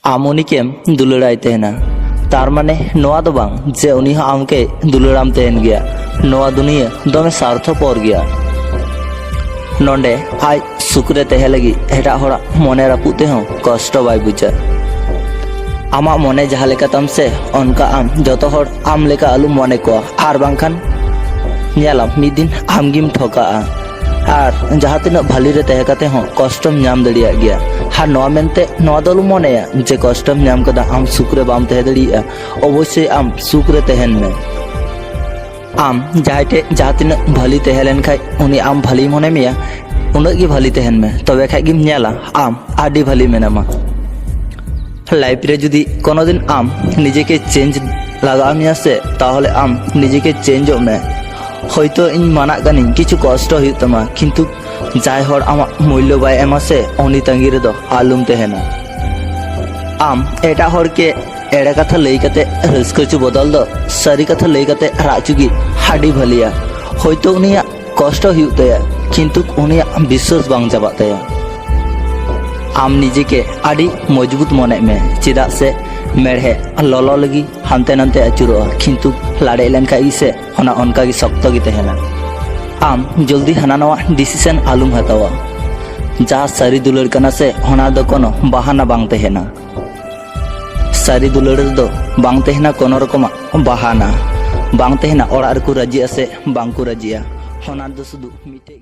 आम उनिकेम दुलाराय तहना तार माने नोआ दो बांग जे उनी आमके दुलाराम तहन गया नोआ दुनिया दमे स्वार्थपर गया नोंडे आज सुखरे तहे लगी एटा होड़ा मने रापुते हों कष्ट बाय बुझा आमा मने जहाँ लेका तम से उनका आम जतो होड़ आम लेका आलू मने को आर बांखान ᱧᱮᱞᱟᱢ ᱢᱤᱫ ᱫᱤᱱ ᱟᱢᱜᱮᱢ ᱴᱷᱚᱠᱟᱜᱼᱟ ᱟᱨ ᱡᱟᱦᱟᱸ ᱛᱤᱱᱟᱹᱜ ᱵᱷᱟᱞᱤ ᱨᱮ ᱛᱟᱦᱮᱸ ᱠᱟᱛᱮ ᱦᱚᱸ ᱠᱚᱥᱴᱚᱢ ᱧᱟᱢ ᱫᱟᱲᱮᱭᱟᱜ ᱜᱮᱭᱟ ᱟᱨ ᱱᱚᱣᱟ ᱢᱮᱱᱛᱮ ᱱᱚᱣᱟ ᱫᱚ ᱟᱞᱚᱢ ᱢᱚᱱᱮᱭᱟ ᱡᱮ ᱠᱚᱥᱴᱚᱢ ᱧᱟᱢ ᱠᱟᱫᱟ ᱟᱢ ᱥᱩᱠ ᱨᱮ ᱵᱟᱢ ᱛᱟᱦᱮᱸ ᱫᱟᱲᱮᱭᱟᱜᱼᱟ ᱚᱵᱚᱥᱥᱳᱭ ᱟᱢ ᱥᱩᱠ ᱨᱮ ᱛᱟᱦᱮᱱ ᱢᱮ ᱟᱢ ᱡᱟᱦᱟᱸᱭ ᱴᱷᱮᱡ ᱡᱟᱦᱟᱸ ᱛᱤᱱᱟᱹᱜ ᱵᱷᱟᱞᱤ ᱛᱟᱦᱮᱸ ᱞᱮᱱ ᱠᱷᱟᱡ ᱩᱱᱤ ᱟᱢ ᱵᱷᱟᱞᱤ ᱢᱚᱱᱮ ᱢᱮᱭᱟ ᱩᱱᱟᱹᱜ ᱜᱮ ᱵᱷᱟᱞᱤ ᱛᱟᱦᱮᱱ ᱢᱮ ᱛᱚᱵᱮ ᱠᱷᱟᱡ ᱜᱮᱢ ᱧᱮᱞᱟ ᱟᱢ ᱟᱹᱰᱤ ᱵᱷᱟᱞᱤ ᱢᱮᱱᱟᱢᱟ लाइफ रे जुदी कोनो दिन आम निजे के चेंज लगा मिया से ताहले आम निजे के चेंज में হয়তো इन माना गानी किछु कष्ट हुई तमा किंतु जाय हर आमा मूल्य बाय एमा से उनी तंगी रे दो आलुम तहेना आम एटा हर के एड़ा कथा लई कते रस्कचु बदल दो सारी कथा लई कते राचुगी हाडी भलिया হয়তো उनिया कष्ट हुई तया किंतु उनिया विश्वास बांग जाबा तया आम निजे के आड़ी मजबूत मने में चेदा से मेढ़े ललो लगी हानते नानते आचुरो किंतु लाड़े लेनका से होना उनका की शक्त की तहना आम जल्दी हाना नवा डिसीजन आलुम हतावा जहाँ सारी दुलर कना से होना दो कोनो बहाना बांग तहना सारी दुलर दो बांग तहना कोनो रकमा बहाना बांग तहना ओड़ा रको राजिया से बांग को राजिया होना दो सुदु मिटे